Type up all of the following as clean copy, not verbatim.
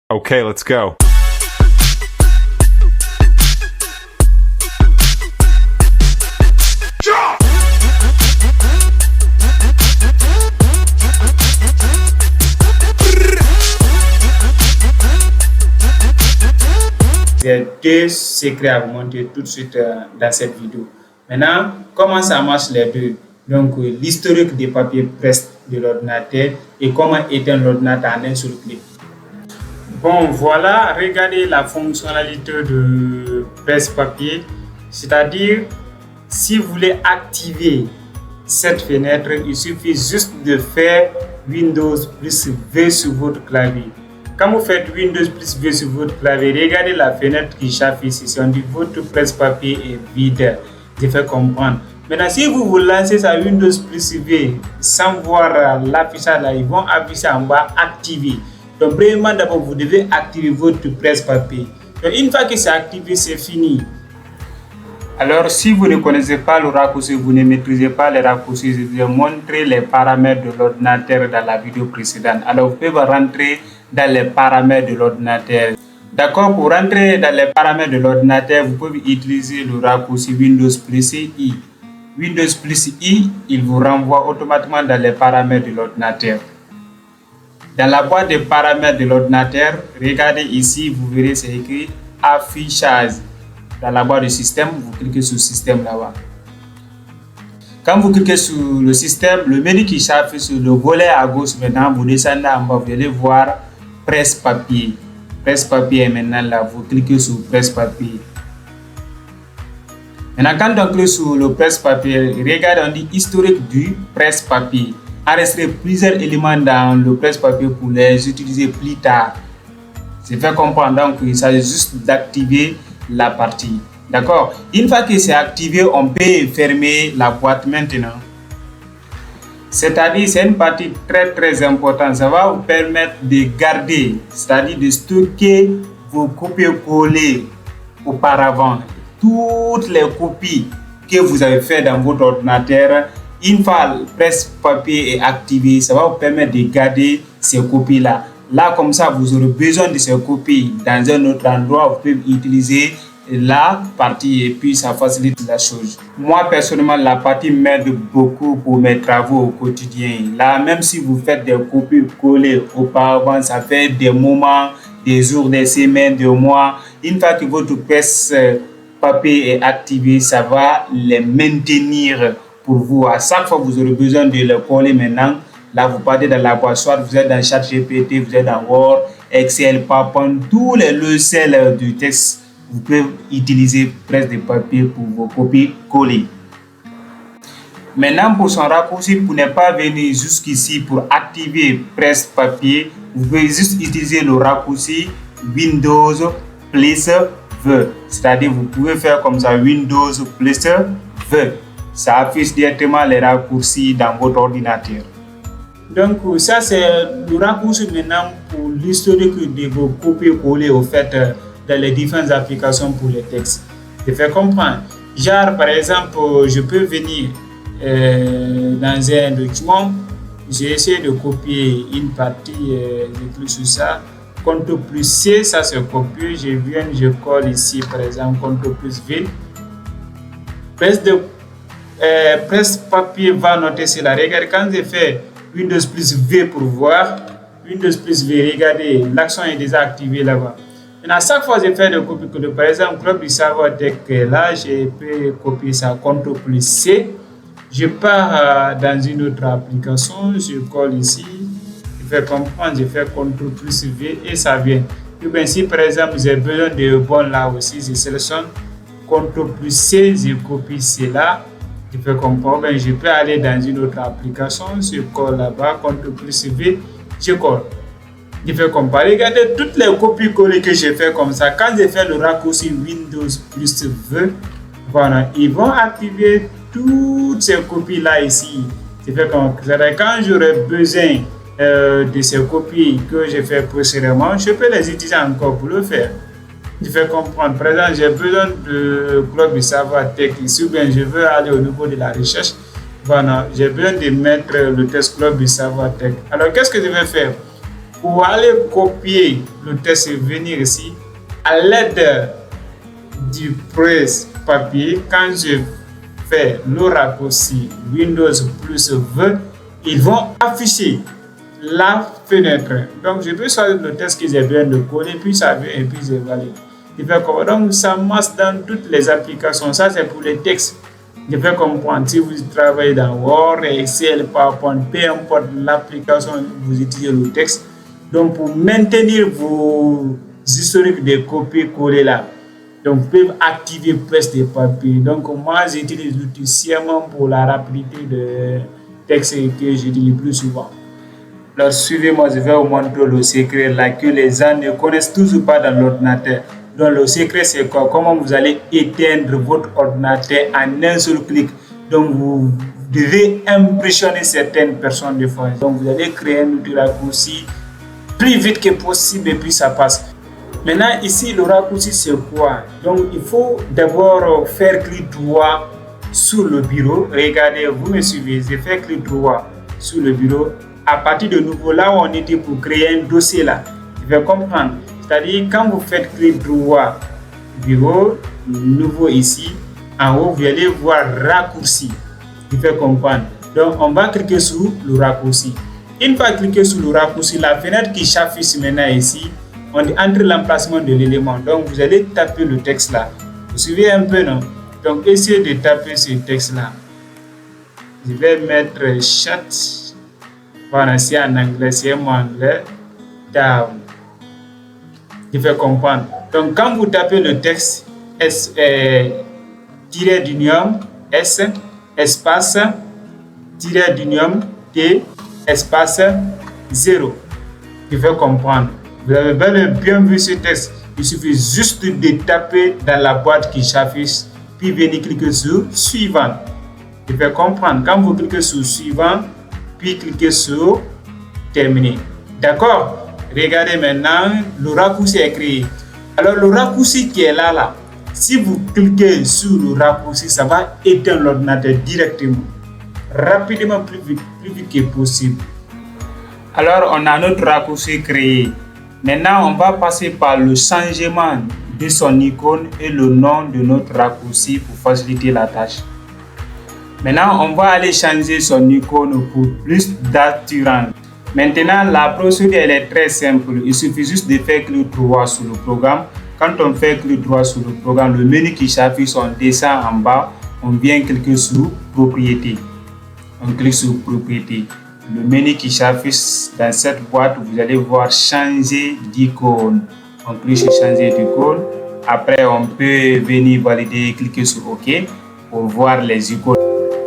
Okay, let's go. J'ai deux secrets à vous montrer tout de suite dans cette vidéo. Maintenant, comment ça marche les deux? Donc, l'historique des papiers presse de l'ordinateur et comment éteindre l'ordinateur en un seul clic. Bon, voilà, regardez la fonctionnalité de presse-papier. C'est-à-dire, si vous voulez activer cette fenêtre, il suffit juste de faire Windows plus V sur votre clavier. Quand vous faites Windows plus V sur votre clavier, regardez la fenêtre qui s'affiche ici. On dit votre presse-papier est vide. Je fais comprendre. Maintenant, si vous vous lancez sur Windows plus V sans voir l'affichage là, ils vont afficher en bas activer. Donc, premièrement, d'abord, vous devez activer votre presse-papier. Donc, une fois que c'est activé, c'est fini. Alors, si vous ne connaissez pas le raccourci, vous ne maîtrisez pas les raccourcis, je vais montrer les paramètres de l'ordinateur dans la vidéo précédente. Alors, vous pouvez rentrer dans les paramètres de l'ordinateur. D'accord, pour rentrer dans les paramètres de l'ordinateur, vous pouvez utiliser le raccourci Windows plus I. Windows plus I, il vous renvoie automatiquement dans les paramètres de l'ordinateur. Dans la boîte de paramètres de l'ordinateur, regardez ici, vous verrez c'est écrit affichage. Dans la barre de système, vous cliquez sur système là-bas. Quand vous cliquez sur le système, le menu qui s'affiche sur le volet à gauche, maintenant vous descendez en bas, vous allez voir presse-papier. Presse-papier est maintenant là, vous cliquez sur presse-papier. Maintenant, quand on clique sur le presse-papier, regardez, on dit historique du presse-papier. Enregistrer plusieurs éléments dans le presse-papier pour les utiliser plus tard. C'est fait comprendre, donc il s'agit juste d'activer la partie. D'accord? Une fois que c'est activé, on peut fermer la boîte maintenant. C'est-à-dire, c'est une partie très importante. Ça va vous permettre de garder, c'est-à-dire de stocker vos copier-coller auparavant. Toutes les copies que vous avez faites dans votre ordinateur, une fois le presse-papier est activé, ça va vous permettre de garder ces copies-là. Là, comme ça, vous aurez besoin de ces copies dans un autre endroit. Vous pouvez utiliser la partie et puis ça facilite la chose. Moi, personnellement, la partie m'aide beaucoup pour mes travaux au quotidien. Là, même si vous faites des copies collées auparavant, ça fait des moments, des jours, des semaines, des mois. Une fois que votre presse-papier est activé, ça va les maintenir pour vous. À chaque fois, vous aurez besoin de le coller maintenant. Là, vous partez dans la boîte, soit vous êtes dans ChatGPT, vous êtes dans Word, Excel, PowerPoint, tous les logiciels du texte, vous pouvez utiliser presse de papier pour vos copies coller. Maintenant, pour son raccourci, pour ne pas venir jusqu'ici pour activer presse papier, vous pouvez juste utiliser le raccourci Windows plus V. C'est-à-dire, vous pouvez faire comme ça, Windows plus V. Ça affiche directement les raccourcis dans votre ordinateur. Donc ça c'est le raccourci maintenant pour l'historique de vos copier-coller au fait dans les différentes applications pour les textes. Je fais comprendre. Genre par exemple, je peux venir dans un document, j'ai essayé de copier une partie, je clique sur ça, CTRL plus C, ça c'est copié, je colle ici par exemple CTRL plus V. Presse papier va noter cela. Regardez, quand j'ai fait Windows plus V pour voir, Windows plus V, regardez, l'action est déjà activée là-bas. À chaque fois que je fais des copies, par exemple, Club du Savoir Tech, là, je peux copier ça, CTRL plus C. Je pars dans une autre application, je colle ici, je fais comprendre, je fais CTRL plus V et ça vient. Et bien, si par exemple, j'ai besoin de bon là aussi, je sélectionne CTRL plus C, je copie cela. Je fais comprendre, je peux aller dans une autre application, je colle là-bas, CTRL plus V, je colle. Je fais comparer. Regardez toutes les copies-coller que j'ai fait comme ça. Quand je fais le raccourci Windows plus V, voilà, ils vont activer toutes ces copies-là ici. Je fais comme ça. Quand j'aurai besoin de ces copies que j'ai fait précédemment, je peux les utiliser encore pour le faire. Je fais comprendre. Par exemple, j'ai besoin de Club du Savoir Tech ici, ou bien je veux aller au niveau de la recherche. Voilà, j'ai besoin de mettre le test Club du Savoir Tech. Alors, qu'est-ce que je vais faire? Pour aller copier le texte et venir ici, à l'aide du presse-papier, quand je fais le raccourci Windows plus V, ils vont afficher la fenêtre. Donc, je peux choisir le texte que j'ai besoin de coller, puis ça vient et puis je valide. Donc, ça marche dans toutes les applications. Ça, c'est pour les textes. Je vais comprendre si vous travaillez dans Word, Excel, PowerPoint, peu importe l'application, vous utilisez le texte. Donc, pour maintenir vos historiques de copier-coller là, donc vous pouvez activer presse de papier. Donc, moi, j'utilise l'outil sciemment pour la rapidité de texte que j'utilise plus souvent. Alors, suivez-moi, je vais vous montrer le secret là que les gens ne connaissent toujours pas dans l'ordinateur. Donc, le secret, c'est quoi? Comment vous allez éteindre votre ordinateur en un seul clic. Donc, vous devez impressionner certaines personnes de fois. Donc, vous allez créer un outil raccourci plus vite que possible et puis ça passe. Maintenant, ici, le raccourci, c'est quoi? Donc, il faut d'abord faire clic droit sur le bureau. Regardez, vous me suivez, je fais clic droit sur le bureau. À partir de nouveau, là où on était pour créer un dossier là, je vais comprendre. C'est-à-dire, quand vous faites clic droit, bureau, nouveau ici, en haut, vous allez voir raccourci. Je vais comprendre. Donc, on va cliquer sur le raccourci. Une fois cliqué sur le raccourci, la fenêtre qui s'affiche maintenant ici, on dit entre l'emplacement de l'élément. Donc, vous allez taper le texte là. Vous suivez un peu, non? Donc, essayez de taper ce texte là. Je vais mettre chat. Voilà, c'est en anglais, c'est mon anglais. Down. Je vais comprendre. Donc, quand vous tapez le texte, tiret d'union, S, espace, tiret d'union, T, espace, 0. Je vais comprendre. Vous avez bel et bien vu ce texte. Il suffit juste de taper dans la boîte qui s'affiche, puis venir cliquer sur suivant. Je vais comprendre. Quand vous cliquez sur suivant, puis cliquez sur terminer. D'accord? Regardez maintenant, le raccourci est créé. Alors, le raccourci qui est là, si vous cliquez sur le raccourci, ça va éteindre l'ordinateur directement, rapidement, plus vite que possible. Alors, on a notre raccourci créé. Maintenant, on va passer par le changement de son icône et le nom de notre raccourci pour faciliter la tâche. Maintenant, on va aller changer son icône pour plus d'attirance. Maintenant, la procédure elle est très simple. Il suffit juste de faire clic droit sur le programme. Quand on fait clic droit sur le programme, le menu qui s'affiche, on descend en bas, on vient cliquer sur Propriété. On clique sur Propriété. Le menu qui s'affiche dans cette boîte, vous allez voir Changer d'icône. On clique sur Changer d'icône. Après, on peut venir valider, cliquer sur OK pour voir les icônes.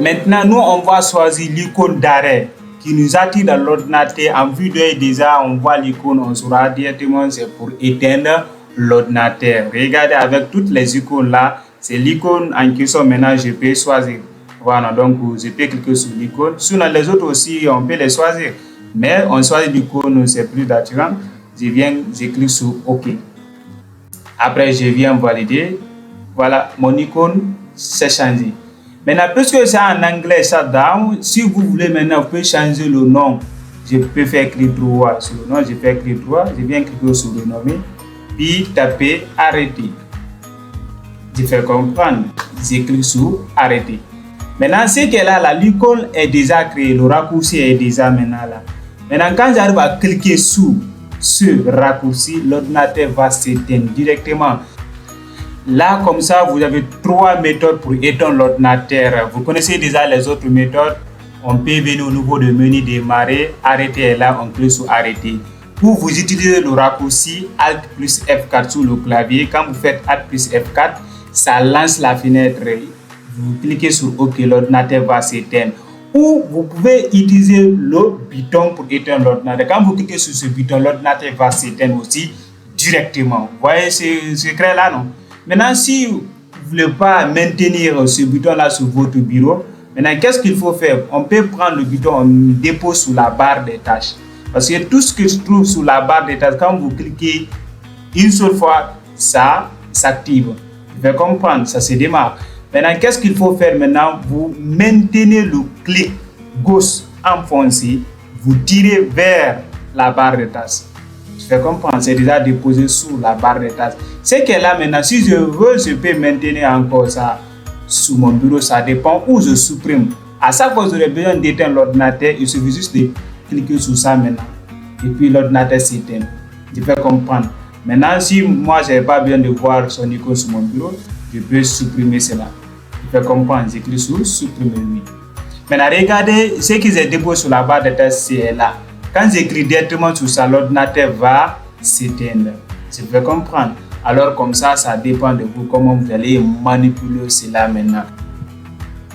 Maintenant, nous, on va choisir l'icône d'arrêt qui nous attire dans l'ordinateur. En vue d'œil, déjà, on voit l'icône, on saura directement c'est pour éteindre l'ordinateur. Regardez, avec toutes les icônes là, c'est l'icône en question. Maintenant, je peux choisir. Voilà, donc je peux cliquer sur l'icône. Sur les autres aussi, on peut les choisir. Mais on choisit l'icône, c'est plus attirant. Je clique sur OK. Après, je viens valider. Voilà, mon icône s'est changé. Maintenant, puisque c'est en anglais, shutdown, si vous voulez maintenant, vous pouvez changer le nom. Je peux faire clic droit sur le nom, je fais clic droit, je viens cliquer sur le nommer, puis taper arrêter. Je fais comprendre, je clique sur arrêter. Maintenant, ce qu'elle a là, l'icône est déjà créée, le raccourci est déjà maintenant là. Maintenant, quand j'arrive à cliquer sur ce raccourci, l'ordinateur va s'éteindre directement. Là, comme ça, vous avez 3 méthodes pour éteindre l'ordinateur. Vous connaissez déjà les autres méthodes. On peut venir au niveau de menu démarrer, arrêter est là, on clique sur arrêter. Pour vous utilisez le raccourci Alt plus F4 sur le clavier. Quand vous faites Alt plus F4, ça lance la fenêtre. Vous cliquez sur OK, l'ordinateur va s'éteindre. Ou vous pouvez utiliser le bouton pour éteindre l'ordinateur. Quand vous cliquez sur ce bouton, l'ordinateur va s'éteindre aussi directement. Vous voyez ce secret là, non? Maintenant, si vous ne voulez pas maintenir ce bouton-là sur votre bureau, maintenant, qu'est-ce qu'il faut faire? On peut prendre le bouton, on le dépose sur la barre des tâches. Parce que tout ce que se trouve sur la barre des tâches, quand vous cliquez une seule fois, ça s'active. Vous pouvez comprendre, ça se démarre. Maintenant, qu'est-ce qu'il faut faire maintenant? Vous maintenez le clic gauche enfoncé, vous tirez vers la barre des tâches. Tu fais comprendre, c'est déjà déposé sous la barre de tâches. C'est qu'elle a maintenant, si je veux, je peux maintenir encore ça sous mon bureau, ça dépend où je supprime. À chaque fois que j'aurai besoin d'éteindre l'ordinateur, il suffit juste de cliquer sur ça maintenant. Et puis l'ordinateur s'éteint. Tu fais comprendre. Maintenant, si moi, je n'ai pas besoin de voir son icône sur mon bureau, je peux supprimer cela. Tu fais comprendre, je clique sur supprimer lui. Maintenant, regardez ce qu'ils ont déposé sur la barre de tâches, c'est là. Quand j'écris directement sur ça, l'ordinateur va s'éteindre. Tu peux comprendre. Alors comme ça dépend de vous, comment vous allez manipuler cela maintenant.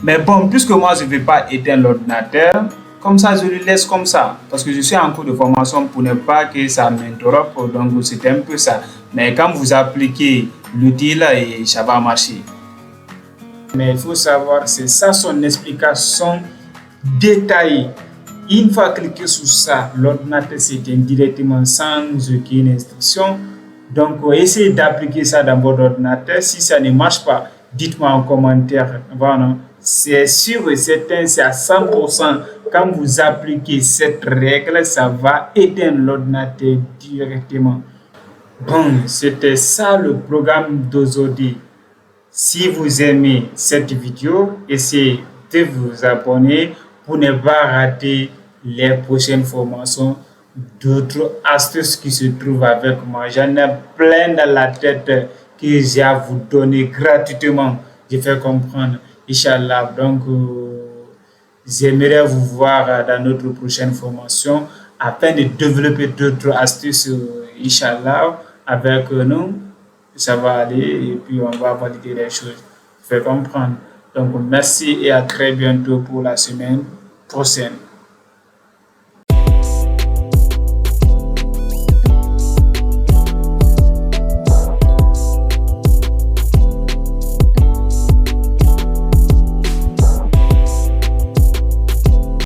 Mais bon, puisque moi je ne vais pas éteindre l'ordinateur, comme ça je le laisse comme ça. Parce que je suis en cours de formation pour ne pas que ça m'interrompe. Donc c'est un peu ça. Mais quand vous appliquez l'outil là, ça va marcher. Mais il faut savoir, c'est ça son explication détaillée. Une fois cliqué sur ça, l'ordinateur s'éteint directement sans aucune instruction. Donc, essayez d'appliquer ça dans votre ordinateur. Si ça ne marche pas, dites-moi en commentaire. Voilà. C'est sûr et certain, c'est à 100%. Quand vous appliquez cette règle, ça va éteindre l'ordinateur directement. Bon, c'était ça le programme d'aujourd'hui. Si vous aimez cette vidéo, essayez de vous abonner pour ne pas rater les prochaines formations, d'autres astuces qui se trouvent avec moi. J'en ai plein dans la tête que j'ai à vous donner gratuitement. Je fais comprendre, Inch'Allah. Donc, j'aimerais vous voir dans notre prochaine formation afin de développer d'autres astuces, Inch'Allah, avec nous. Ça va aller et puis on va valider les choses. Je fais comprendre. Donc, merci et à très bientôt pour la semaine prochaine.